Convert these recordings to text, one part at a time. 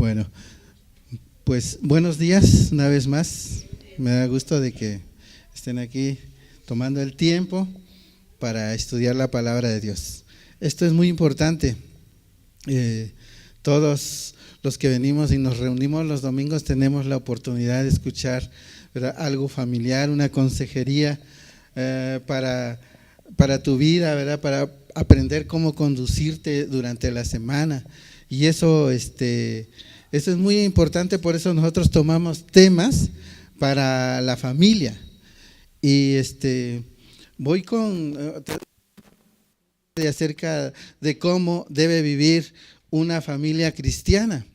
Bueno, pues buenos días una vez más. Me da gusto de que estén aquí tomando el tiempo para estudiar la palabra de Dios. Esto es muy importante. Todos los que venimos y nos reunimos los domingos tenemos la oportunidad de escuchar, ¿verdad?, algo familiar, una consejería para tu vida, ¿verdad?, para aprender cómo conducirte durante la semana. Y eso es muy importante, por eso nosotros tomamos temas para la familia. Y voy con acerca de cómo debe vivir una familia cristiana.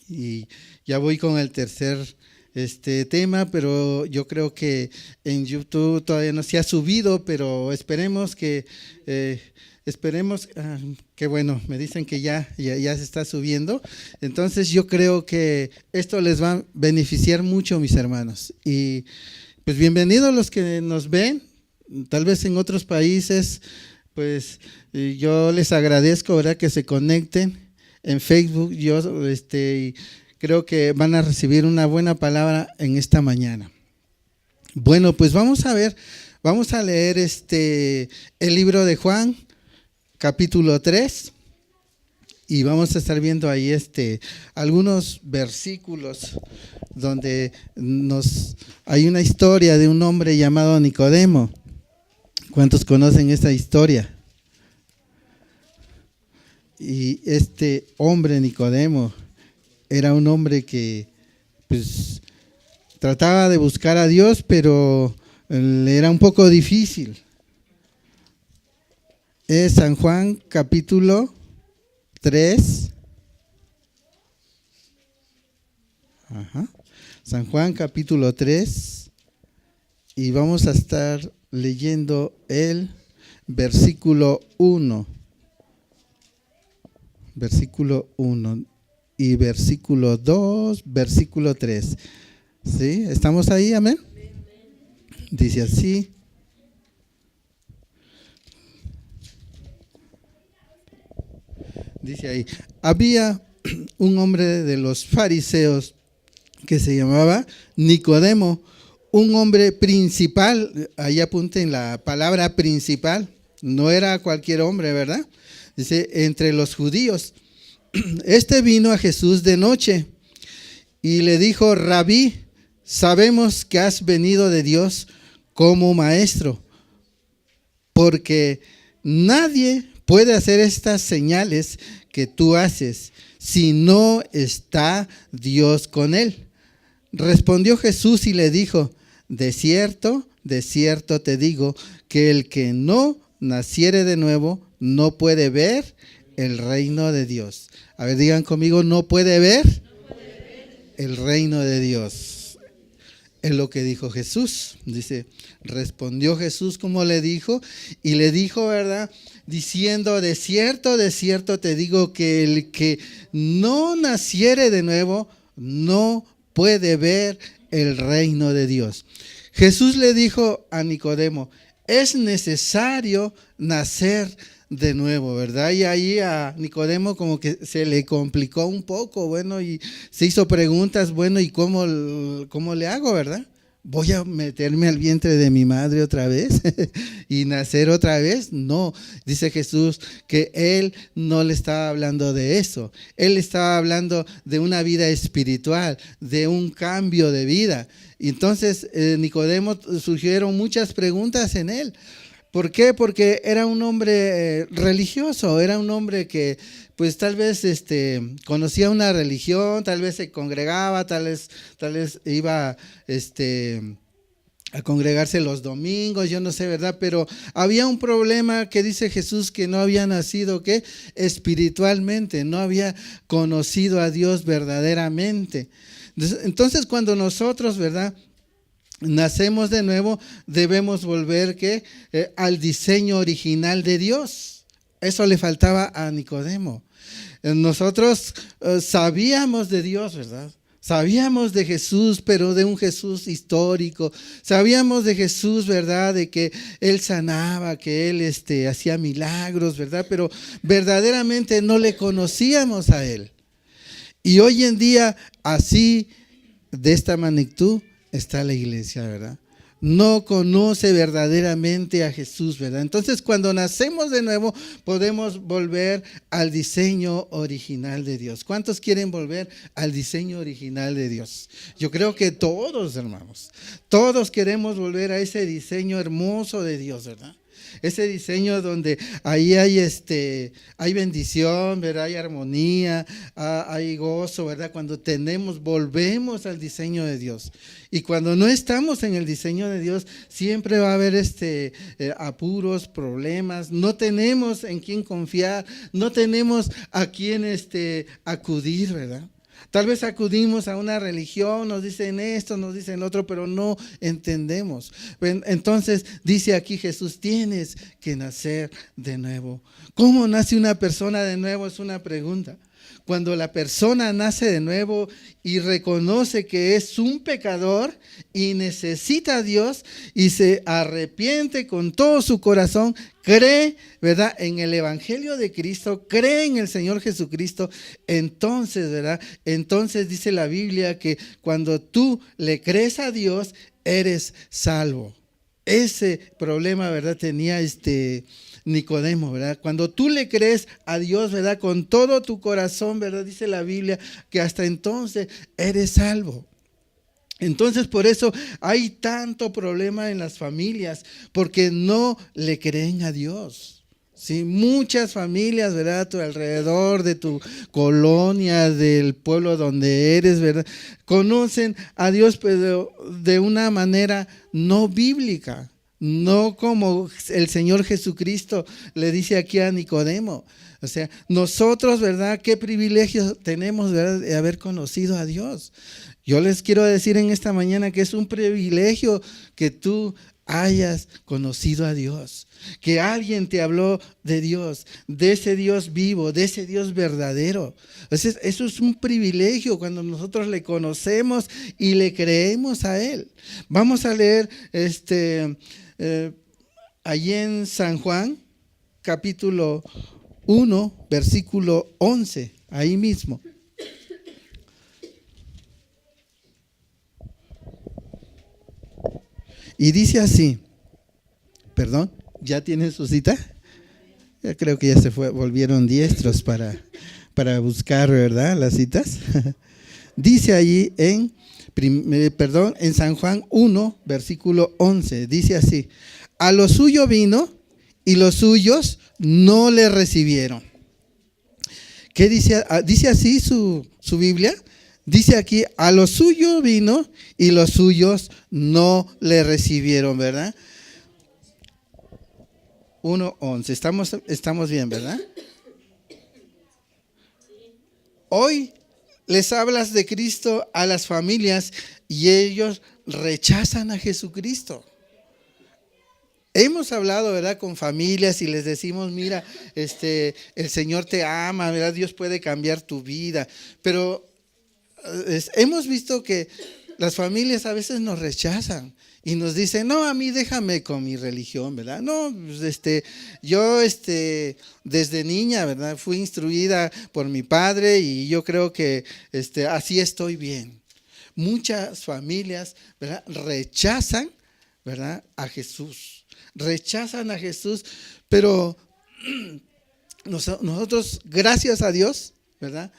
Y ya voy con el tercer tema, pero yo creo que en YouTube todavía no se ha subido, pero esperemos que bueno, me dicen que ya se está subiendo. Entonces yo creo que esto les va a beneficiar mucho, mis hermanos. Y pues bienvenidos los que nos ven, tal vez en otros países. Pues yo les agradezco, ¿verdad?, que se conecten en Facebook. Yo creo que van a recibir una buena palabra en esta mañana. Bueno, pues vamos a leer el libro de Juan, capítulo 3, y vamos a estar viendo ahí algunos versículos donde hay una historia de un hombre llamado Nicodemo. ¿Cuántos conocen esta historia? Y este hombre Nicodemo era un hombre que pues trataba de buscar a Dios, pero le era un poco difícil. Es San Juan capítulo 3. San Juan capítulo 3, y vamos a estar leyendo el versículo 1 y versículo 2, versículo 3. ¿Sí? ¿Estamos ahí? Amén. Dice así. Dice ahí: había un hombre de los fariseos que se llamaba Nicodemo, un hombre principal. Ahí apunten la palabra principal, no era cualquier hombre, ¿verdad? Dice, entre los judíos. Este vino a Jesús de noche y le dijo: Rabí, sabemos que has venido de Dios como maestro, porque nadie puede hacer estas señales que tú haces si no está Dios con él. Respondió Jesús y le dijo: de cierto te digo, que el que no naciere de nuevo no puede ver el reino de Dios. A ver, digan conmigo: no puede ver el reino de Dios. Es lo que dijo Jesús. Dice, respondió Jesús como le dijo, y le dijo, ¿verdad?, diciendo: de cierto te digo, que el que no naciere de nuevo no puede ver el reino de Dios. Jesús le dijo a Nicodemo: es necesario nacer de nuevo, ¿verdad? Y ahí a Nicodemo como que se le complicó un poco, bueno, y se hizo preguntas, bueno, ¿y cómo le hago, verdad? ¿Voy a meterme al vientre de mi madre otra vez y nacer otra vez? No, dice Jesús que él no le estaba hablando de eso. Él estaba hablando de una vida espiritual, de un cambio de vida. Y entonces Nicodemo, surgieron muchas preguntas en él. ¿Por qué? Porque era un hombre religioso, era un hombre que pues tal vez conocía una religión, tal vez se congregaba, tal vez iba a congregarse los domingos, yo no sé, ¿verdad? Pero había un problema que dice Jesús, que no había nacido, ¿qué? Espiritualmente, no había conocido a Dios verdaderamente. Entonces cuando nosotros, ¿verdad?, nacemos de nuevo, debemos volver al diseño original de Dios. Eso le faltaba a Nicodemo. Nosotros sabíamos de Dios, ¿verdad? Sabíamos de Jesús, pero de un Jesús histórico. Sabíamos de Jesús, ¿verdad?, de que Él sanaba, que Él hacía milagros, ¿verdad? Pero verdaderamente no le conocíamos a Él. Y hoy en día, así, de esta magnitud, está la iglesia, ¿verdad? No conoce verdaderamente a Jesús, ¿verdad? Entonces, cuando nacemos de nuevo, podemos volver al diseño original de Dios. ¿Cuántos quieren volver al diseño original de Dios? Yo creo que todos, hermanos, todos queremos volver a ese diseño hermoso de Dios, ¿verdad? Ese diseño donde ahí hay bendición, ¿verdad? Hay armonía, hay gozo, ¿verdad? Cuando volvemos al diseño de Dios. Y cuando no estamos en el diseño de Dios, siempre va a haber apuros, problemas. No tenemos en quién confiar, no tenemos a quién acudir, ¿verdad? Tal vez acudimos a una religión, nos dicen esto, nos dicen otro, pero no entendemos. Entonces dice aquí Jesús, tienes que nacer de nuevo. ¿Cómo nace una persona de nuevo? Es una pregunta. Cuando la persona nace de nuevo y reconoce que es un pecador y necesita a Dios y se arrepiente con todo su corazón, cree, ¿verdad?, en el Evangelio de Cristo, cree en el Señor Jesucristo, entonces, ¿verdad? Entonces dice la Biblia que cuando tú le crees a Dios, eres salvo. Ese problema, ¿verdad?, tenía Nicodemo, ¿verdad? Cuando tú le crees a Dios, ¿verdad?, con todo tu corazón, ¿verdad?, dice la Biblia que hasta entonces eres salvo. Entonces, por eso hay tanto problema en las familias, porque no le creen a Dios. Sí, muchas familias, ¿verdad?, a tu alrededor de tu colonia, del pueblo donde eres, ¿verdad?, conocen a Dios, pero de una manera no bíblica. No como el Señor Jesucristo le dice aquí a Nicodemo. O sea, nosotros, ¿verdad?, qué privilegio tenemos, ¿verdad?, de haber conocido a Dios. Yo les quiero decir en esta mañana que es un privilegio que tú hayas conocido a Dios, que alguien te habló de Dios, de ese Dios vivo, de ese Dios verdadero. Entonces, eso es un privilegio cuando nosotros le conocemos y le creemos a Él. Vamos a leer allí en San Juan, capítulo 1, versículo 11, ahí mismo. Y dice así, perdón, ¿ya tienen su cita? Yo creo que ya volvieron diestros para buscar, ¿verdad?, las citas. Dice allí en San Juan 1, versículo 11, dice así, a lo suyo vino y los suyos no le recibieron. ¿Qué dice? Dice así su Biblia. Dice aquí, a lo suyo vino y los suyos no le recibieron, ¿verdad? 1:11, estamos bien, ¿verdad? Hoy les hablas de Cristo a las familias y ellos rechazan a Jesucristo. Hemos hablado, ¿verdad?, con familias y les decimos, mira, el Señor te ama, ¿verdad? Dios puede cambiar tu vida, pero hemos visto que las familias a veces nos rechazan y nos dicen, no, a mí déjame con mi religión, ¿verdad? No, yo desde niña, ¿verdad?, fui instruida por mi padre y yo creo que así estoy bien. Muchas familias, ¿verdad?, rechazan, ¿verdad?, a Jesús. Rechazan a Jesús, pero nosotros, gracias a Dios, ¿verdad?,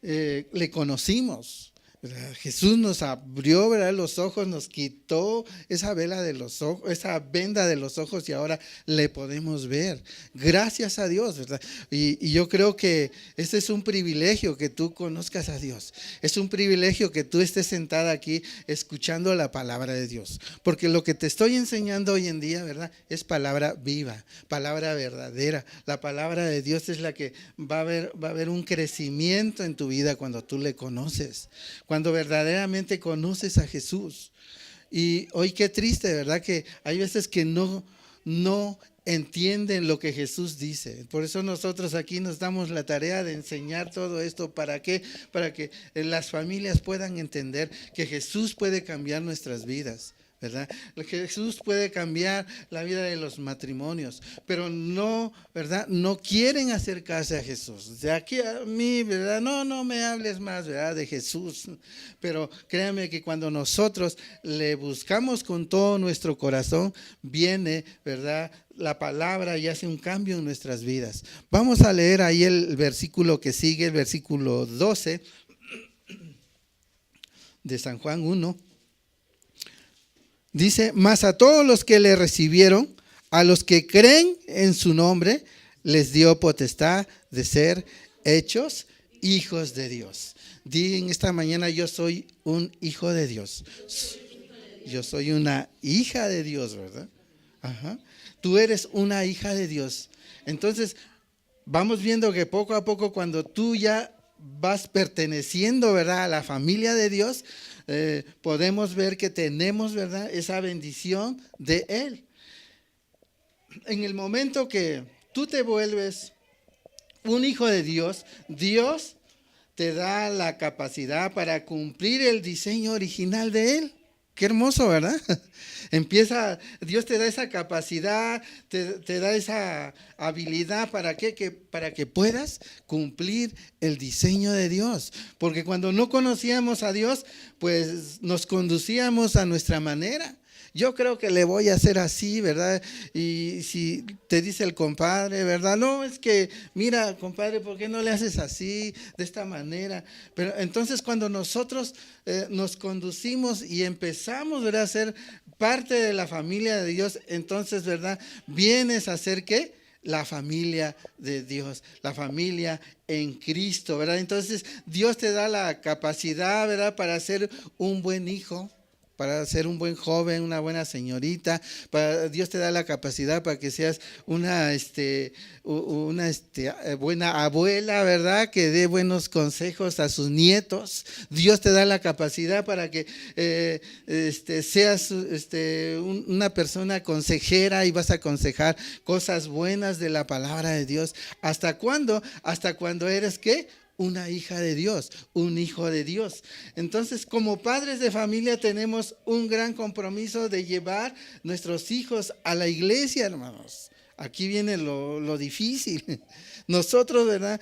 le conocimos, ¿verdad? Jesús nos abrió, ¿verdad?, los ojos, nos quitó esa vela de los ojos, esa venda de los ojos y ahora le podemos ver. Gracias a Dios, ¿verdad? Y yo creo que este es un privilegio que tú conozcas a Dios. Es un privilegio que tú estés sentada aquí escuchando la palabra de Dios. Porque lo que te estoy enseñando hoy en día, ¿verdad?, es palabra viva, palabra verdadera. La palabra de Dios es la que va a haber un crecimiento en tu vida cuando tú le conoces. Cuando verdaderamente conoces a Jesús. Y hoy qué triste, ¿verdad?, que hay veces que no entienden lo que Jesús dice. Por eso nosotros aquí nos damos la tarea de enseñar todo esto. ¿Para qué? Para que las familias puedan entender que Jesús puede cambiar nuestras vidas, ¿verdad? Jesús puede cambiar la vida de los matrimonios, pero no, ¿verdad? No quieren acercarse a Jesús. De aquí a mí, ¿verdad? No me hables más, ¿verdad? De Jesús. Pero créanme que cuando nosotros le buscamos con todo nuestro corazón, viene, ¿verdad? La palabra y hace un cambio en nuestras vidas. Vamos a leer ahí el versículo que sigue, el versículo 12 de San Juan 1. Dice, mas a todos los que le recibieron, a los que creen en su nombre, les dio potestad de ser hechos hijos de Dios. Di en esta mañana, yo soy un hijo de Dios. Yo soy una hija de Dios, ¿verdad? Ajá. Tú eres una hija de Dios. Entonces, vamos viendo que poco a poco, cuando tú ya vas perteneciendo, ¿verdad?, a la familia de Dios, podemos ver que tenemos, ¿verdad?, esa bendición de Él. En el momento que tú te vuelves un hijo de Dios, Dios te da la capacidad para cumplir el diseño original de Él. Qué hermoso, ¿verdad? Dios te da esa capacidad, te da esa habilidad para que puedas cumplir el diseño de Dios. Porque cuando no conocíamos a Dios, pues nos conducíamos a nuestra manera. Yo creo que le voy a hacer así, ¿verdad? Y si te dice el compadre, ¿verdad? No, es que, mira, compadre, ¿por qué no le haces así, de esta manera? Pero entonces cuando nosotros nos conducimos y empezamos, ¿verdad?, a ser parte de la familia de Dios, entonces, ¿verdad?, vienes a ser, ¿qué? La familia de Dios, la familia en Cristo, ¿verdad? Entonces Dios te da la capacidad, ¿verdad?, para ser un buen hijo, para ser un buen joven, una buena señorita. Dios te da la capacidad para que seas una buena abuela, ¿verdad?, que dé buenos consejos a sus nietos. Dios te da la capacidad para que seas una persona consejera y vas a aconsejar cosas buenas de la palabra de Dios. ¿Hasta cuándo? Hasta cuando eres, ¿qué? Una hija de Dios, un hijo de Dios. Entonces, como padres de familia tenemos un gran compromiso de llevar nuestros hijos a la iglesia, hermanos. Aquí viene lo difícil. Nosotros, ¿verdad?,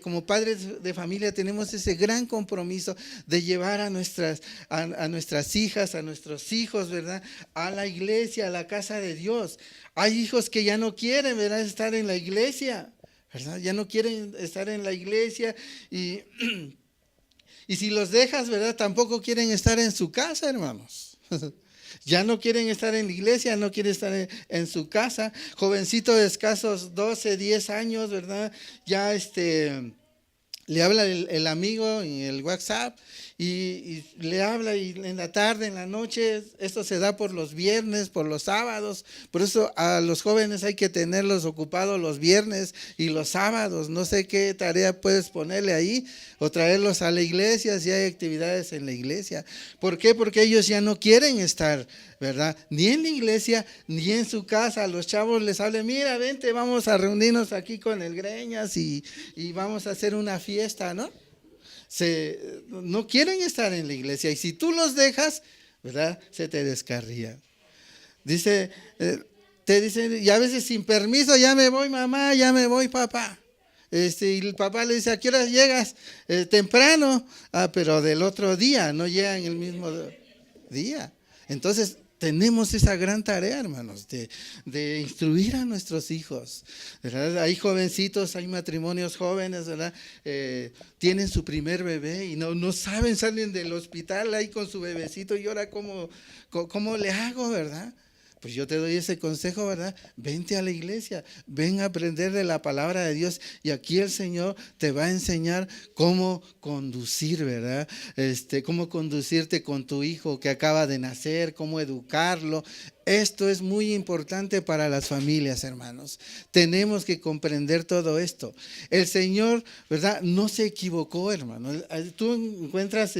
como padres de familia, tenemos ese gran compromiso de llevar a nuestras hijas, a nuestros hijos, ¿verdad?, a la iglesia, a la casa de Dios. Hay hijos que ya no quieren, ¿verdad?, estar en la iglesia, ¿verdad? Ya no quieren estar en la iglesia y si los dejas, ¿verdad?, tampoco quieren estar en su casa, hermanos. Ya no quieren estar en la iglesia, no quieren estar en su casa. Jovencito de escasos 12, 10 años, ¿verdad? Ya le habla el amigo en el WhatsApp y le habla, y en la tarde, en la noche. Esto se da por los viernes, por los sábados. Por eso a los jóvenes hay que tenerlos ocupados los viernes y los sábados. No sé qué tarea puedes ponerle ahí o traerlos a la iglesia si hay actividades en la iglesia. ¿Por qué? Porque ellos ya no quieren estar, ¿verdad?, ni en la iglesia ni en su casa. A los chavos les hablan, mira, vente, vamos a reunirnos aquí con el Greñas y vamos a hacer una fiesta, ¿no? No quieren estar en la iglesia, y si tú los dejas, ¿verdad?, se te descarría. Te dicen, y a veces sin permiso, ya me voy mamá, ya me voy papá. Y el papá le dice, ¿a qué hora llegas? Temprano. Pero del otro día, no llegan el mismo día. Entonces tenemos esa gran tarea, hermanos, de instruir a nuestros hijos, ¿verdad? Hay jovencitos, hay matrimonios jóvenes, ¿verdad? Tienen su primer bebé y no saben, salen del hospital ahí con su bebecito, y ahora ¿cómo le hago, verdad? Pues yo te doy ese consejo, ¿verdad? Vente a la iglesia, ven a aprender de la palabra de Dios, y aquí el Señor te va a enseñar cómo conducir, ¿verdad? Cómo conducirte con tu hijo que acaba de nacer, cómo educarlo. Esto es muy importante para las familias, hermanos. Tenemos que comprender todo esto. El Señor, ¿verdad?, no se equivocó, hermano. Tú encuentras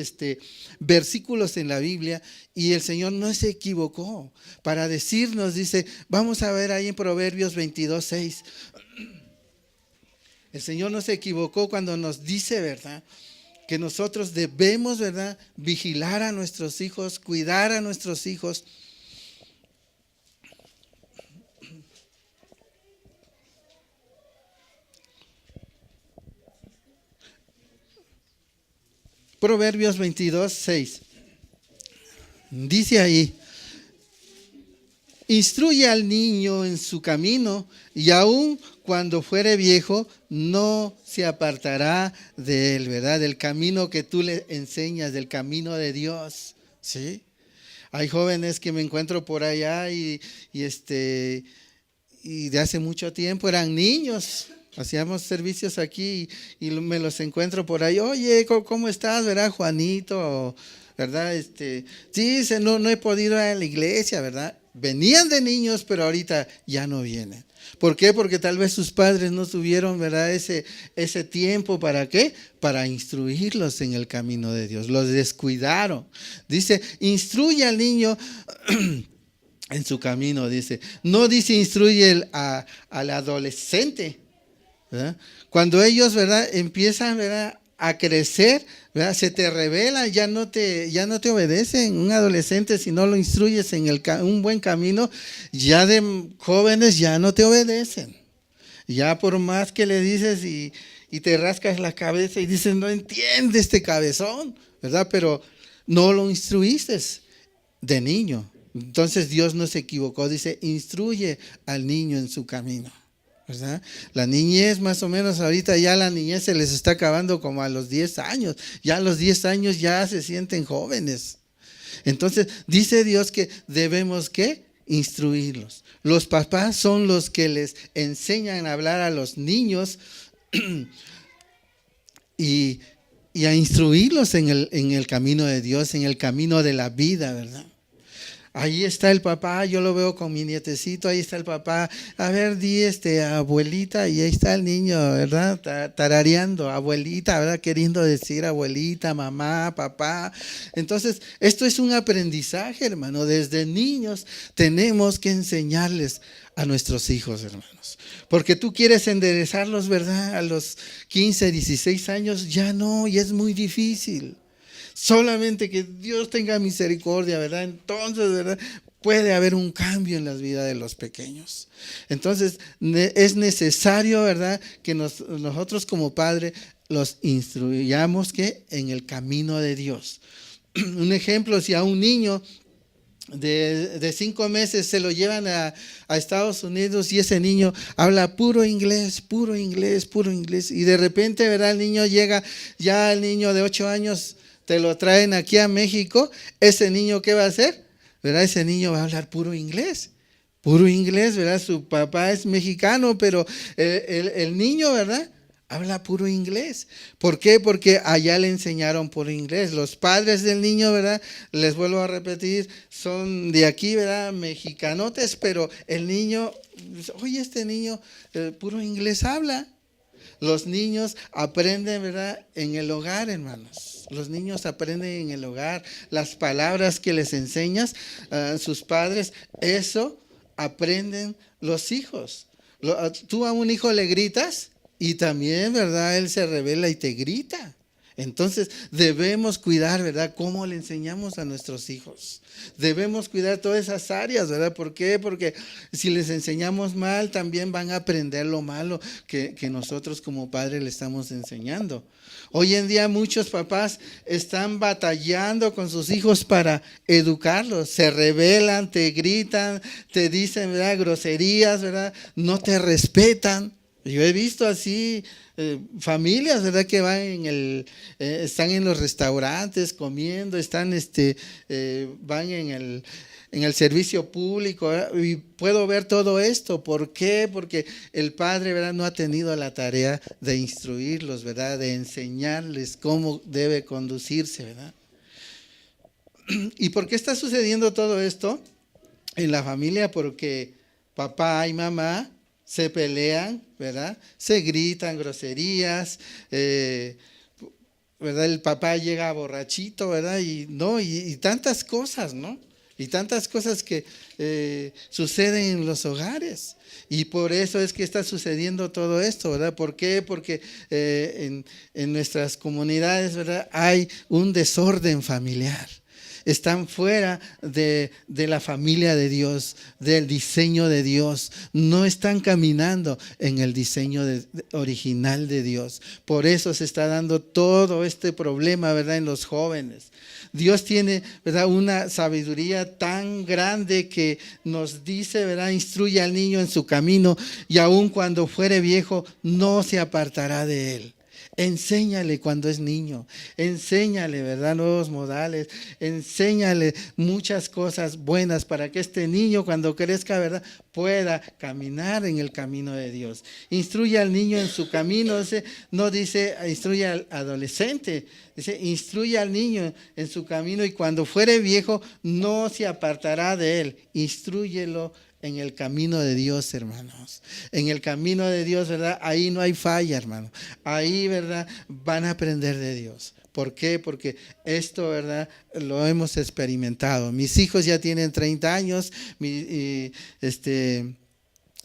versículos en la Biblia y el Señor no se equivocó para decirnos, dice, vamos a ver ahí en Proverbios 22:6. El Señor no se equivocó cuando nos dice, ¿verdad?, que nosotros debemos, ¿verdad?, vigilar a nuestros hijos, cuidar a nuestros hijos. Proverbios 22:6. Dice ahí: instruye al niño en su camino, y aun cuando fuere viejo, no se apartará de él, ¿verdad? Del camino que tú le enseñas, del camino de Dios, ¿sí? Hay jóvenes que me encuentro por allá y de hace mucho tiempo eran niños. Hacíamos servicios aquí y me los encuentro por ahí. Oye, ¿cómo estás, verdad, Juanito? ¿Verdad? Sí, no he podido ir a la iglesia, ¿verdad? Venían de niños, pero ahorita ya no vienen. ¿Por qué? Porque tal vez sus padres no tuvieron, ¿verdad?, ese tiempo. ¿Para qué? Para instruirlos en el camino de Dios. Los descuidaron. Dice, instruye al niño en su camino, dice. No dice instruye al adolescente, ¿verdad? Cuando ellos, ¿verdad?, empiezan, ¿verdad?, a crecer, ¿verdad?, se te rebelan, ya no te obedecen. Un adolescente, si no lo instruyes en un buen camino, ya de jóvenes ya no te obedecen. Ya por más que le dices y te rascas la cabeza y dices, no entiende este cabezón, ¿verdad? Pero no lo instruiste de niño. Entonces Dios no se equivocó, dice, instruye al niño en su camino, ¿verdad? La niñez, más o menos, ahorita ya la niñez se les está acabando como a los 10 años. Ya a los 10 años ya se sienten jóvenes. Entonces, dice Dios que debemos, ¿qué?, instruirlos. Los papás son los que les enseñan a hablar a los niños y a instruirlos en el camino de Dios, en el camino de la vida, ¿verdad? Ahí está el papá, yo lo veo con mi nietecito, ahí está el papá. A ver, di abuelita, y ahí está el niño, ¿verdad? Tarareando, abuelita, ¿verdad? Queriendo decir abuelita, mamá, papá. Entonces, esto es un aprendizaje, hermano. Desde niños tenemos que enseñarles a nuestros hijos, hermanos. Porque tú quieres enderezarlos, ¿verdad? A los 15, 16 años, ya no, y es muy difícil. Solamente que Dios tenga misericordia, ¿verdad? Entonces, ¿verdad?, puede haber un cambio en las vidas de los pequeños. Entonces, es necesario, ¿verdad?, que nosotros como padre los instruyamos, ¿qué?, en el camino de Dios. Un ejemplo, si a un niño de 5 meses se lo llevan a Estados Unidos y ese niño habla puro inglés, puro inglés, puro inglés, y de repente, ¿verdad?, el niño llega, ya el niño de 8 años, te lo traen aquí a México, ese niño, ¿qué va a hacer? ¿Verdad? Ese niño va a hablar puro inglés, ¿verdad? Su papá es mexicano, pero el niño, ¿verdad?, habla puro inglés. ¿Por qué? Porque allá le enseñaron puro inglés. Los padres del niño, ¿verdad?, les vuelvo a repetir, son de aquí, ¿verdad?, mexicanotes, pero el niño, oye, este niño puro inglés habla. Los niños aprenden, ¿verdad?, en el hogar, hermanos. Los niños aprenden en el hogar. Las palabras que les enseñas a sus padres, eso aprenden los hijos. Tú a un hijo le gritas y también, ¿verdad?, él se revela y te grita. Entonces debemos cuidar, ¿verdad?, cómo le enseñamos a nuestros hijos. Debemos cuidar todas esas áreas, ¿verdad? ¿Por qué? Porque si les enseñamos mal, también van a aprender lo malo que nosotros como padres le estamos enseñando. Hoy en día muchos papás están batallando con sus hijos para educarlos. Se rebelan, te gritan, te dicen, ¿verdad?, groserías, ¿verdad? No te respetan. Yo he visto así familias, ¿verdad?, que van están en los restaurantes comiendo, van en el servicio público, ¿verdad?, y puedo ver todo esto. ¿Por qué? Porque el padre, ¿verdad?, no ha tenido la tarea de instruirlos, ¿verdad?, de enseñarles cómo debe conducirse, ¿verdad? ¿Y por qué está sucediendo todo esto en la familia? Porque papá y mamá se pelean, ¿verdad? Se gritan groserías, ¿verdad? El papá llega borrachito, ¿verdad? Y tantas cosas, ¿no?, y tantas cosas que suceden en los hogares. Y por eso es que está sucediendo todo esto, ¿verdad? ¿Por qué? Porque en nuestras comunidades, ¿verdad?, hay un desorden familiar. Están fuera de la familia de Dios, del diseño de Dios. No están caminando en el diseño original de Dios. Por eso se está dando todo este problema, ¿verdad?, en los jóvenes. Dios tiene, ¿verdad?, una sabiduría tan grande que nos dice, ¿verdad?, instruye al niño en su camino y aun cuando fuere viejo no se apartará de él. Enséñale cuando es niño, enséñale, ¿verdad?, nuevos modales, enséñale muchas cosas buenas para que este niño cuando crezca, ¿verdad?, pueda caminar en el camino de Dios. Instruye al niño en su camino, no dice instruye al adolescente, dice instruye al niño en su camino y cuando fuere viejo no se apartará de él. Instrúyelo en el camino de Dios, hermanos. En el camino de Dios, ¿verdad? Ahí no hay falla, hermano. Ahí, ¿verdad?, van a aprender de Dios. ¿Por qué? Porque esto, ¿verdad?, lo hemos experimentado. Mis hijos ya tienen 30 años,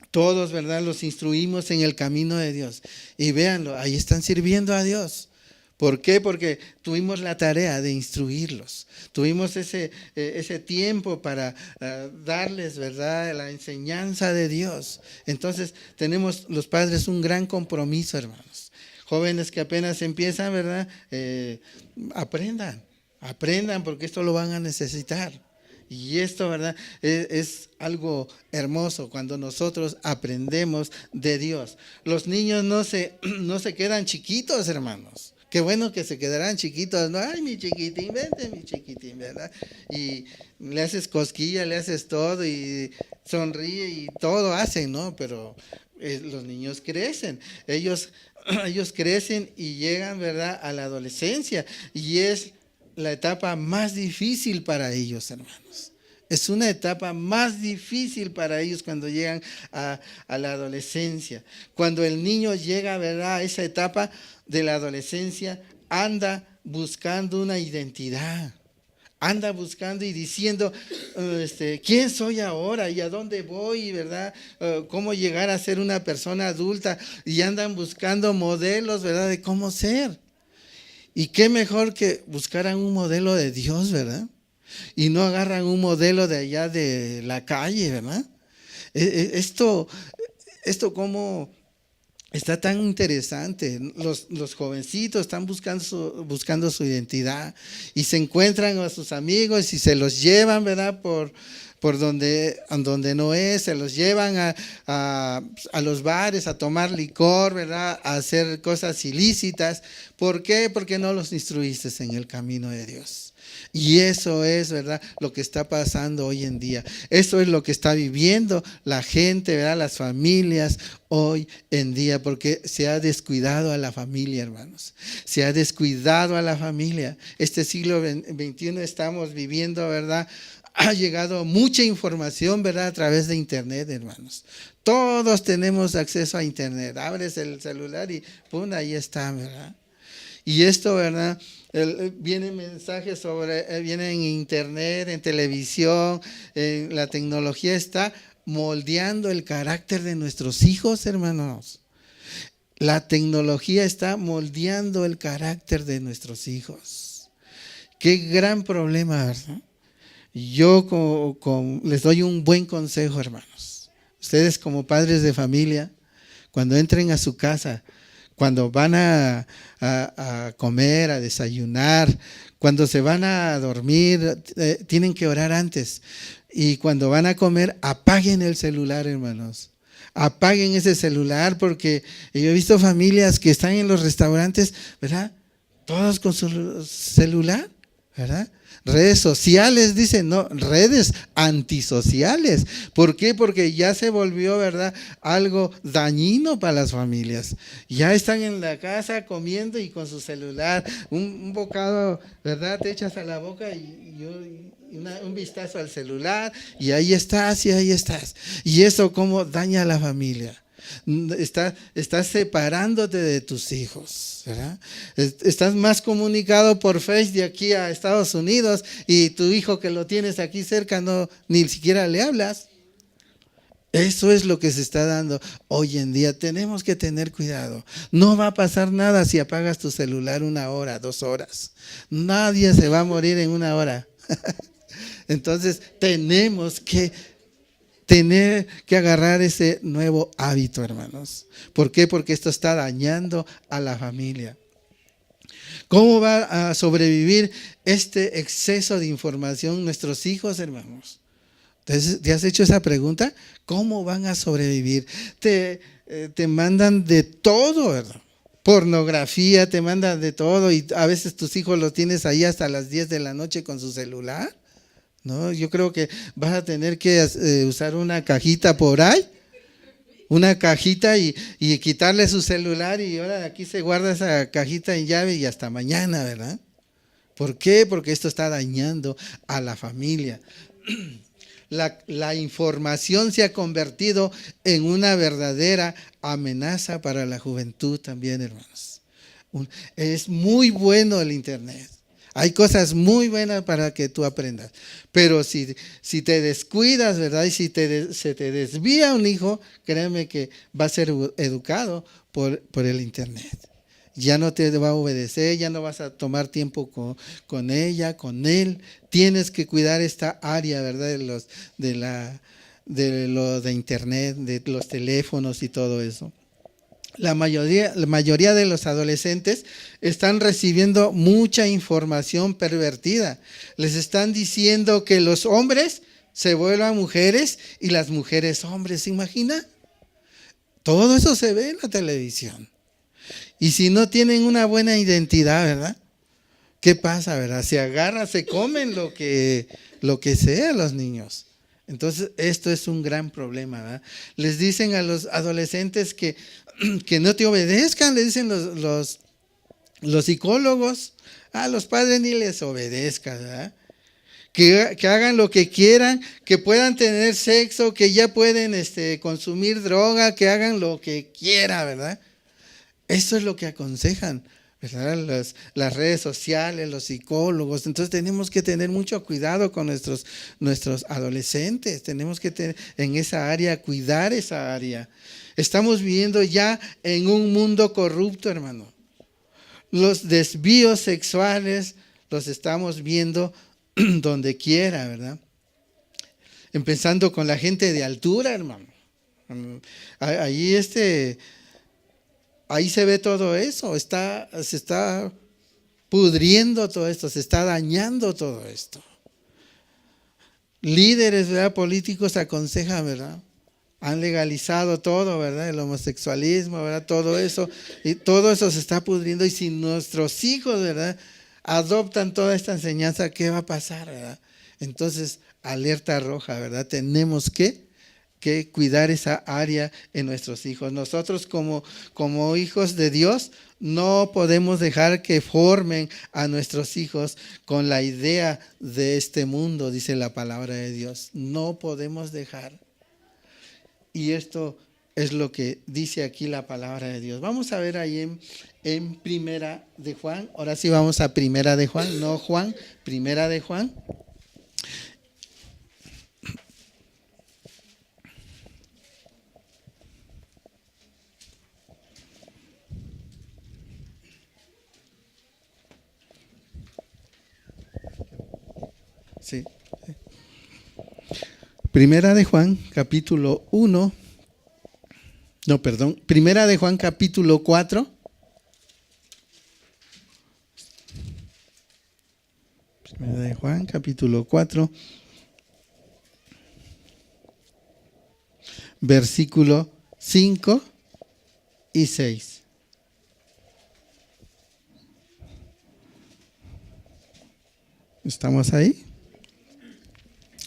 todos, ¿verdad?, los instruimos en el camino de Dios. Y véanlo, ahí están sirviendo a Dios. ¿Por qué? Porque tuvimos la tarea de instruirlos. Tuvimos ese tiempo para darles, ¿verdad?, la enseñanza de Dios. Entonces, tenemos los padres un gran compromiso, hermanos. Jóvenes que apenas empiezan, ¿verdad?, aprendan porque esto lo van a necesitar. Y esto, ¿verdad?, es algo hermoso cuando nosotros aprendemos de Dios. Los niños no se quedan chiquitos, hermanos. Qué bueno que se quedarán chiquitos, ¿no? Ay, mi chiquitín, vente, mi chiquitín, ¿verdad? Y le haces cosquilla, le haces todo y sonríe y todo hacen, ¿no? Pero los niños crecen, ellos crecen y llegan, ¿verdad?, a la adolescencia y es la etapa más difícil para ellos, hermanos. Es una etapa más difícil para ellos cuando llegan a la adolescencia. Cuando el niño llega, ¿verdad?, a esa etapa de la adolescencia, anda buscando una identidad. Anda buscando y diciendo, ¿quién soy ahora? ¿Y a dónde voy? ¿Verdad? ¿Cómo llegar a ser una persona adulta? Y andan buscando modelos, ¿verdad?, de cómo ser. Y qué mejor que buscaran un modelo de Dios, ¿verdad? Y no agarran un modelo de allá de la calle, ¿verdad? Esto como está tan interesante. Los jovencitos están buscando su identidad y se encuentran a sus amigos y se los llevan, ¿verdad?, por donde no es, se los llevan a los bares a tomar licor, ¿verdad?, a hacer cosas ilícitas. ¿Por qué? Porque no los instruiste en el camino de Dios. Y eso es, ¿verdad?, lo que está pasando hoy en día. Eso es lo que está viviendo la gente, ¿verdad?, las familias hoy en día, porque se ha descuidado a la familia, hermanos. Se ha descuidado a la familia. Este siglo XXI estamos viviendo, ¿verdad? Ha llegado mucha información, ¿verdad?, a través de internet, hermanos. Todos tenemos acceso a internet. Abres el celular y ¡pum!, ahí está, ¿verdad? Y esto, ¿verdad?, vienen mensajes vienen en internet, en televisión, la tecnología está moldeando el carácter de nuestros hijos, hermanos. La tecnología está moldeando el carácter de nuestros hijos. Qué gran problema, ¿verdad? Yo les doy un buen consejo, hermanos. Ustedes como padres de familia, cuando entren a su casa, cuando van a comer, a desayunar, cuando se van a dormir, tienen que orar antes. Y cuando van a comer, apaguen el celular, hermanos. Apaguen ese celular porque yo he visto familias que están en los restaurantes, ¿verdad?, todos con su celular, ¿verdad? Redes sociales, dicen, no, redes antisociales. ¿Por qué? Porque ya se volvió, ¿verdad?, algo dañino para las familias. Ya están en la casa comiendo y con su celular, un bocado, ¿verdad?, te echas a la boca y un vistazo al celular y ahí estás. Y eso cómo daña a la familia. Estás separándote de tus hijos, ¿verdad? Estás más comunicado por Face de aquí a Estados Unidos y tu hijo que lo tienes aquí cerca ni siquiera le hablas. Eso es lo que se está dando hoy en día. Tenemos que tener cuidado. No va a pasar nada si apagas tu celular 1 hora, 2 horas. Nadie se va a morir en 1 hora. Entonces tenemos que agarrar ese nuevo hábito, hermanos. ¿Por qué? Porque esto está dañando a la familia. ¿Cómo va a sobrevivir este exceso de información nuestros hijos, hermanos? Entonces, ¿te has hecho esa pregunta? ¿Cómo van a sobrevivir? Te mandan de todo, ¿verdad? Pornografía, te mandan de todo y a veces tus hijos los tienes ahí hasta las 10 de la noche con su celular. No, yo creo que vas a tener que usar una cajita por ahí, una cajita y quitarle su celular y ahora aquí se guarda esa cajita en llave y hasta mañana, ¿verdad? ¿Por qué? Porque esto está dañando a la familia. La información se ha convertido en una verdadera amenaza para la juventud también, hermanos. Es muy bueno el internet. Hay cosas muy buenas para que tú aprendas. Pero si te descuidas, ¿verdad? Y si se te desvía un hijo, créeme que va a ser educado por el internet. Ya no te va a obedecer, ya no vas a tomar tiempo con ella, con él. Tienes que cuidar esta área, ¿verdad? De lo de internet, de los teléfonos y todo eso. La mayoría de los adolescentes están recibiendo mucha información pervertida. Les están diciendo que los hombres se vuelvan mujeres y las mujeres hombres, ¿se imagina? Todo eso se ve en la televisión. Y si no tienen una buena identidad, ¿verdad? ¿Qué pasa, verdad? Se agarran, se comen lo que sea los niños. Entonces, esto es un gran problema, ¿verdad? Les dicen a los adolescentes que no te obedezcan, le dicen los psicólogos, a los padres ni les obedezcan, ¿verdad? Que hagan lo que quieran, que puedan tener sexo, que ya pueden consumir droga, que hagan lo que quieran, ¿verdad? Eso es lo que aconsejan, ¿verdad? Las redes sociales, los psicólogos. Entonces tenemos que tener mucho cuidado con nuestros adolescentes. Tenemos que tener en esa área, cuidar esa área. Estamos viviendo ya en un mundo corrupto, hermano. Los desvíos sexuales los estamos viendo donde quiera, ¿verdad? Empezando con la gente de altura, hermano. Ahí se ve todo eso, se está pudriendo todo esto, se está dañando todo esto. Líderes, ¿verdad? Políticos aconsejan, ¿verdad? Han legalizado todo, ¿verdad? El homosexualismo, ¿verdad? Todo eso, y todo eso se está pudriendo. Y si nuestros hijos, ¿verdad?, adoptan toda esta enseñanza, ¿qué va a pasar, verdad? Entonces, alerta roja, ¿verdad? Tenemos que cuidar esa área en nuestros hijos. Nosotros como hijos de Dios no podemos dejar que formen a nuestros hijos con la idea de este mundo, dice la palabra de Dios. No podemos dejar. Y esto es lo que dice aquí la palabra de Dios. Vamos a ver ahí en Primera de Juan. Ahora sí vamos a Primera de Juan, no Juan, Primera de Juan. Sí. Primera de Juan, capítulo 1. No, perdón. Primera de Juan, capítulo 4. Primera de Juan, capítulo 4. Versículo 5 y 6. ¿Estamos ahí?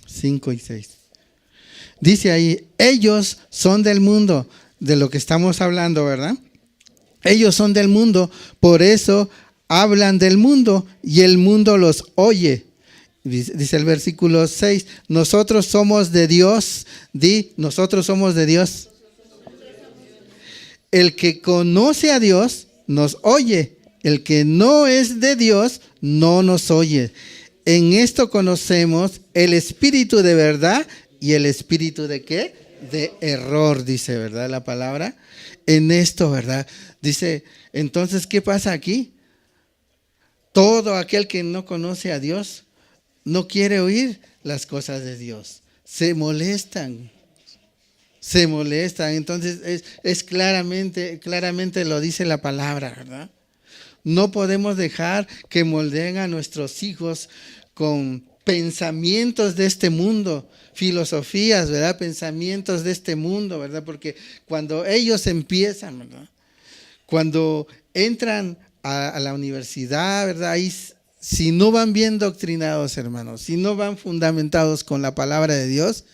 5 y 6. Dice ahí, ellos son del mundo, de lo que estamos hablando, ¿verdad? Ellos son del mundo, por eso hablan del mundo y el mundo los oye. Dice el versículo 6, nosotros somos de Dios. Nosotros somos de Dios. El que conoce a Dios nos oye. El que no es de Dios no nos oye. En esto conocemos el espíritu de verdad y el espíritu de ¿qué? De error, dice, ¿verdad? La palabra. En esto, ¿verdad? Dice, entonces, ¿qué pasa aquí? Todo aquel que no conoce a Dios no quiere oír las cosas de Dios. Se molestan. Entonces es claramente lo dice la palabra, ¿verdad? No podemos dejar que moldeen a nuestros hijos con pensamientos de este mundo, filosofías, ¿verdad? Pensamientos de este mundo, ¿verdad? Porque cuando ellos empiezan, ¿verdad? Cuando entran a la universidad, ¿verdad? Ahí, si no van bien doctrinados, hermanos, si no van fundamentados con la palabra de Dios,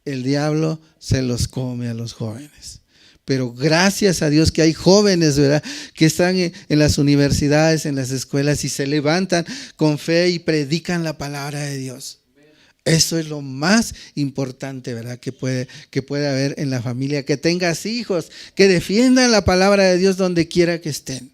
el diablo se los come a los jóvenes. Pero gracias a Dios que hay jóvenes, ¿verdad?, que están en las universidades, en las escuelas y se levantan con fe y predican la palabra de Dios. Eso es lo más importante, ¿verdad?, que puede haber en la familia. Que tengas hijos que defiendan la palabra de Dios donde quiera que estén.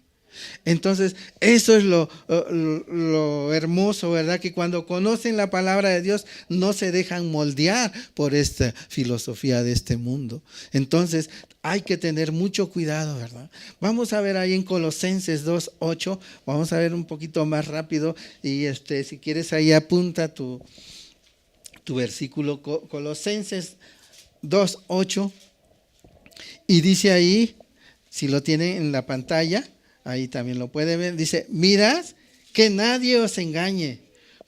Entonces, eso es lo hermoso, ¿verdad? Que cuando conocen la palabra de Dios no se dejan moldear por esta filosofía de este mundo. Entonces, hay que tener mucho cuidado, ¿verdad? Vamos a ver ahí en Colosenses 2:8, vamos a ver un poquito más rápido y si quieres ahí apunta tu versículo, Colosenses 2:8, y dice ahí, si lo tienen en la pantalla, ahí también lo puede ver, dice, mirad que nadie os engañe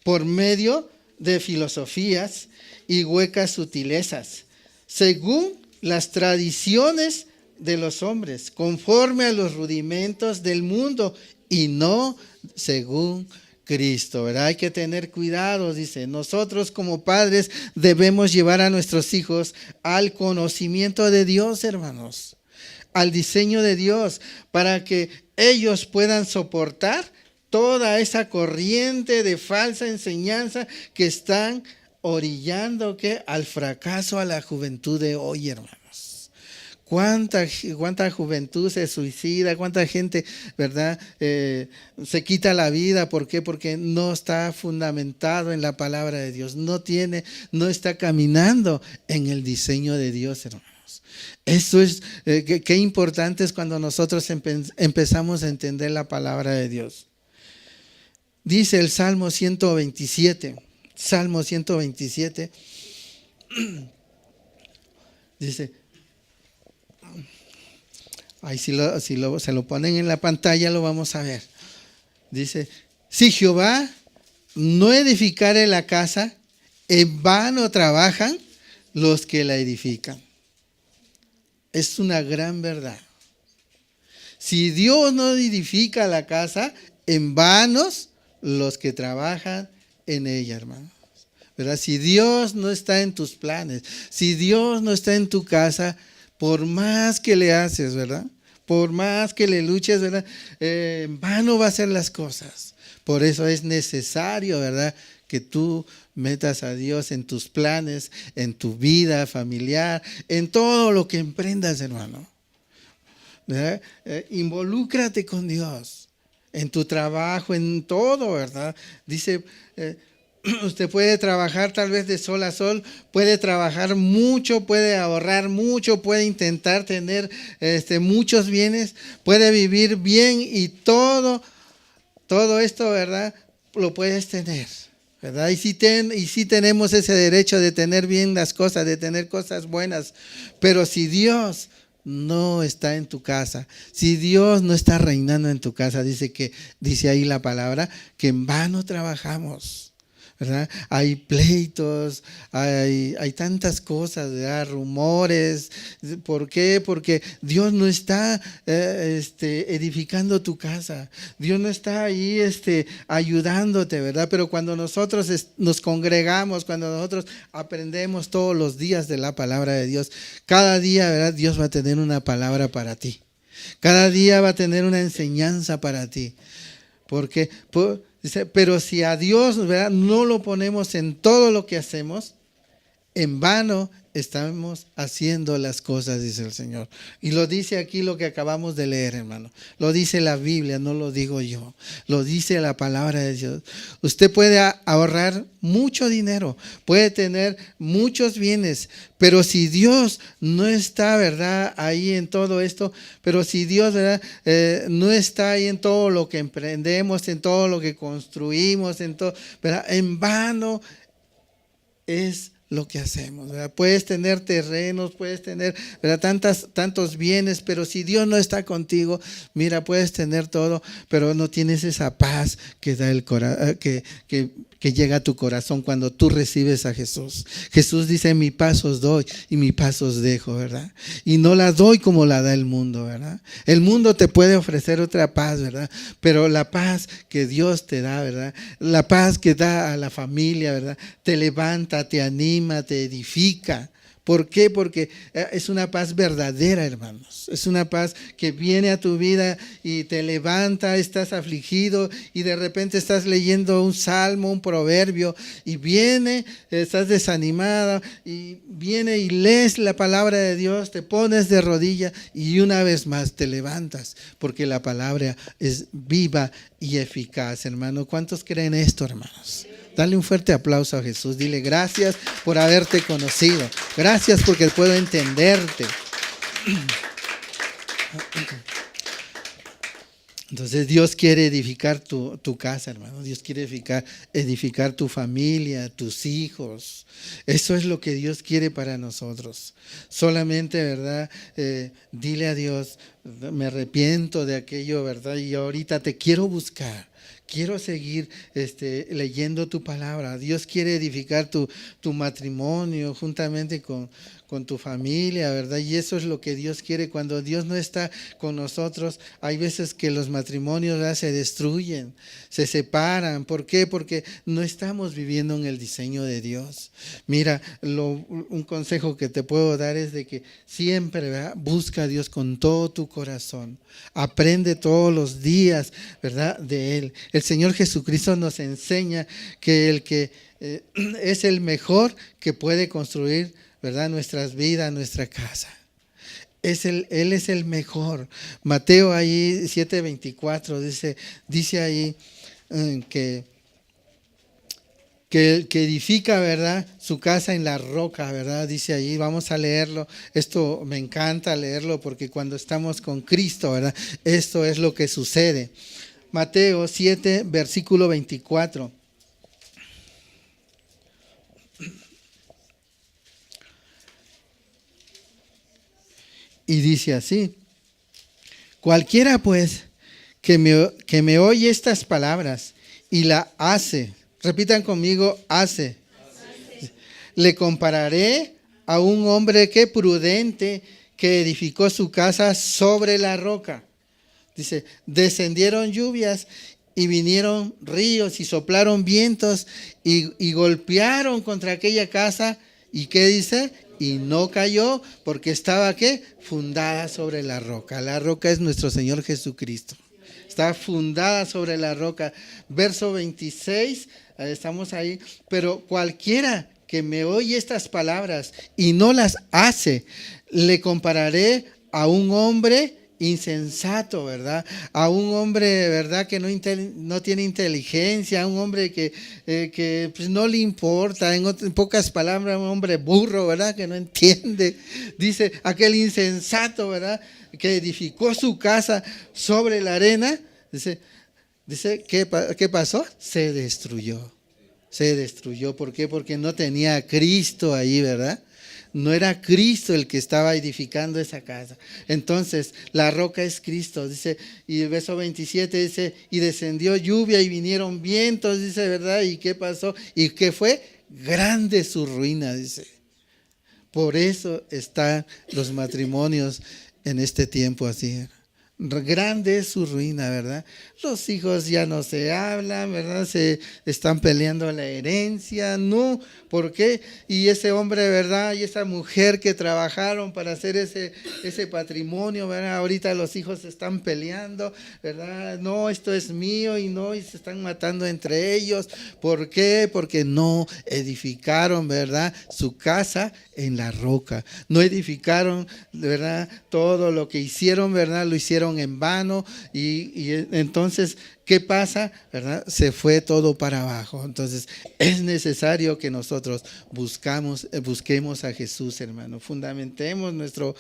por medio de filosofías y huecas sutilezas, según las tradiciones de los hombres, conforme a los rudimentos del mundo y no según Cristo, ¿verdad? Hay que tener cuidado, dice, nosotros como padres debemos llevar a nuestros hijos al conocimiento de Dios, hermanos, al diseño de Dios, para que ellos puedan soportar toda esa corriente de falsa enseñanza que están orillando al fracaso a la juventud de hoy, hermanos. ¿Cuánta juventud se suicida? ¿Cuánta gente, verdad, se quita la vida? ¿Por qué? Porque no está fundamentado en la palabra de Dios. No está caminando en el diseño de Dios, hermanos. Eso es, qué importante es cuando nosotros empezamos a entender la palabra de Dios. Dice el Salmo 127, dice, ahí se lo ponen en la pantalla lo vamos a ver. Dice, si Jehová no edificare la casa, en vano trabajan los que la edifican. Es una gran verdad. Si Dios no edifica la casa, en vanos los que trabajan en ella, hermanos. ¿Verdad? Si Dios no está en tus planes, si Dios no está en tu casa, por más que le haces, ¿verdad? Por más que le luches, ¿verdad? En vano va a ser las cosas. Por eso es necesario, ¿verdad?, que tú metas a Dios en tus planes, en tu vida familiar, en todo lo que emprendas, hermano. ¿Verdad? Involúcrate con Dios, en tu trabajo, en todo, ¿verdad? Dice, usted puede trabajar tal vez de sol a sol, puede trabajar mucho, puede ahorrar mucho, puede intentar tener muchos bienes, puede vivir bien y todo esto, ¿verdad?, lo puedes tener, ¿verdad? Y sí tenemos ese derecho de tener bien las cosas, de tener cosas buenas, pero si Dios no está en tu casa, si Dios no está reinando en tu casa, dice ahí la palabra, que en vano trabajamos, ¿verdad? Hay pleitos, hay tantas cosas, ¿verdad? Rumores. ¿Por qué? Porque Dios no está edificando tu casa. Dios no está ahí ayudándote, ¿verdad? Pero cuando nosotros nos congregamos, cuando nosotros aprendemos todos los días de la palabra de Dios, cada día, ¿verdad?, Dios va a tener una palabra para ti. Cada día va a tener una enseñanza para ti. Porque dice, pero si a Dios, ¿verdad?, no lo ponemos en todo lo que hacemos, En vano estamos haciendo las cosas, dice el Señor. Y lo dice aquí lo que acabamos de leer, hermano. Lo dice la Biblia, no lo digo yo. Lo dice la palabra de Dios. Usted puede ahorrar mucho dinero, puede tener muchos bienes, pero si Dios no está, ¿verdad?, ahí en todo esto, pero si Dios, ¿verdad?, no está ahí en todo lo que emprendemos, en todo lo que construimos, en todo, ¿verdad?, en vano es lo que hacemos, ¿verdad? Puedes tener terrenos, puedes tener, ¿verdad?, tantos bienes, pero si Dios no está contigo, mira, puedes tener todo, pero no tienes esa paz que da el corazón, que llega a tu corazón cuando tú recibes a Jesús. Jesús dice: mi paz os doy y mi paz os dejo, ¿verdad? Y no la doy como la da el mundo, ¿verdad? El mundo te puede ofrecer otra paz, ¿verdad? Pero la paz que Dios te da, ¿verdad?, la paz que da a la familia, ¿verdad?, te levanta, te anima, te edifica. ¿Por qué? Porque es una paz verdadera, hermanos. Es una paz que viene a tu vida y te levanta. Estás afligido y de repente estás leyendo un salmo, un proverbio, y viene, estás desanimada y viene y lees la palabra de Dios, te pones de rodillas y una vez más te levantas, porque la palabra es viva y eficaz, hermano. ¿Cuántos creen esto, hermanos? Dale un fuerte aplauso a Jesús. Dile: gracias por haberte conocido. Gracias porque puedo entenderte. Entonces Dios quiere edificar tu casa, hermano. Dios quiere edificar tu familia, tus hijos. Eso es lo que Dios quiere para nosotros. Solamente, ¿verdad? Dile a Dios: me arrepiento de aquello, ¿verdad? Y ahorita te quiero buscar. Quiero seguir leyendo tu palabra. Dios quiere edificar tu matrimonio juntamente con tu familia, ¿verdad? Y eso es lo que Dios quiere. Cuando Dios no está con nosotros, hay veces que los matrimonios, ¿verdad?, se destruyen, se separan. ¿Por qué? Porque no estamos viviendo en el diseño de Dios. Mira, un consejo que te puedo dar es de que siempre, ¿verdad?, busca a Dios con todo tu corazón. Aprende todos los días, ¿verdad?, de Él. El Señor Jesucristo nos enseña que el que es el mejor que puede construir, ¿verdad?, nuestras vidas, nuestra casa. Él es el mejor. Mateo ahí 7:24 dice ahí que el que edifica, ¿verdad?, su casa en la roca, ¿verdad? Dice ahí, vamos a leerlo. Esto me encanta leerlo porque cuando estamos con Cristo, ¿verdad?, esto es lo que sucede. Mateo 7, versículo 24. Y dice así: cualquiera pues que me oye estas palabras y la hace, repitan conmigo: hace. Le compararé a un hombre que prudente que edificó su casa sobre la roca. Dice: descendieron lluvias y vinieron ríos y soplaron vientos y golpearon contra aquella casa. ¿Y qué dice? Y no cayó, porque estaba, ¿qué?, fundada sobre la roca. La roca es nuestro Señor Jesucristo. Está fundada sobre la roca. Verso 26, estamos ahí. Pero cualquiera que me oye estas palabras y no las hace, le compararé a un hombre insensato, ¿verdad? A un hombre, ¿verdad?, que no tiene inteligencia, a un hombre que pues no le importa, en pocas palabras, un hombre burro, ¿verdad?, que no entiende. Dice, aquel insensato, ¿verdad?, que edificó su casa sobre la arena. Dice, ¿qué pasó? Se destruyó. Se destruyó. ¿Por qué? Porque no tenía a Cristo ahí, ¿verdad? No era Cristo el que estaba edificando esa casa. Entonces, la roca es Cristo, dice, y el verso 27 dice: y descendió lluvia y vinieron vientos, dice, ¿verdad? ¿Y qué pasó? ¿Y qué fue? Grande su ruina, dice. Por eso están los matrimonios en este tiempo así. grande es su ruina, ¿verdad? Los hijos ya no se hablan, ¿verdad? Se están peleando la herencia, ¿no? ¿Por qué? Y ese hombre, ¿verdad? Y esa mujer que trabajaron para hacer ese patrimonio, ¿verdad? Ahorita los hijos se están peleando, ¿verdad? No, esto es mío y no, y se están matando entre ellos. ¿Por qué? Porque no edificaron, ¿verdad? Su casa en la roca. No edificaron, ¿verdad? Todo lo que hicieron, ¿verdad? Lo hicieron en vano y entonces, ¿qué pasa? ¿Verdad? Se fue todo para abajo. Entonces, es necesario que nosotros busquemos a Jesús, hermano. Fundamentemos nuestro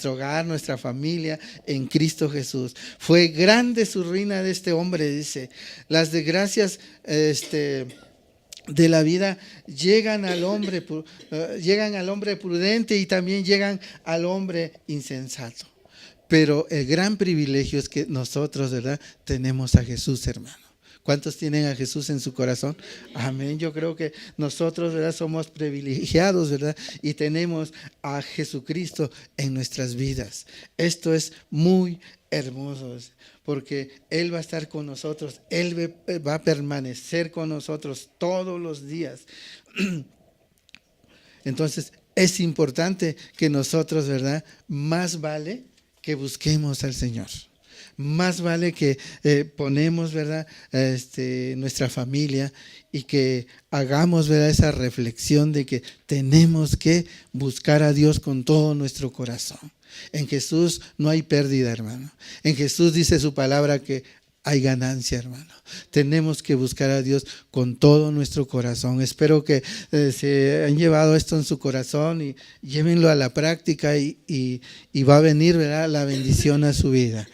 hogar, nuestra familia en Cristo Jesús. Fue grande su ruina de este hombre, dice. Las desgracias, de la vida llegan al hombre prudente y también llegan al hombre insensato. Pero el gran privilegio es que nosotros, ¿verdad?, tenemos a Jesús, hermano. ¿Cuántos tienen a Jesús en su corazón? Amén. Yo creo que nosotros, ¿verdad?, somos privilegiados, ¿verdad? Y tenemos a Jesucristo en nuestras vidas. Esto es muy hermoso, porque Él va a estar con nosotros. Él va a permanecer con nosotros todos los días. Entonces, es importante que nosotros, ¿verdad?, más vale que busquemos al Señor. Más vale que ponemos, ¿verdad?, nuestra familia y que hagamos, ¿verdad?, esa reflexión de que tenemos que buscar a Dios con todo nuestro corazón. En Jesús no hay pérdida, hermano. En Jesús dice su palabra que hay ganancia, hermano. Tenemos que buscar a Dios con todo nuestro corazón. Espero que se han llevado esto en su corazón y llévenlo a la práctica y va a venir, ¿verdad?, la bendición a su vida.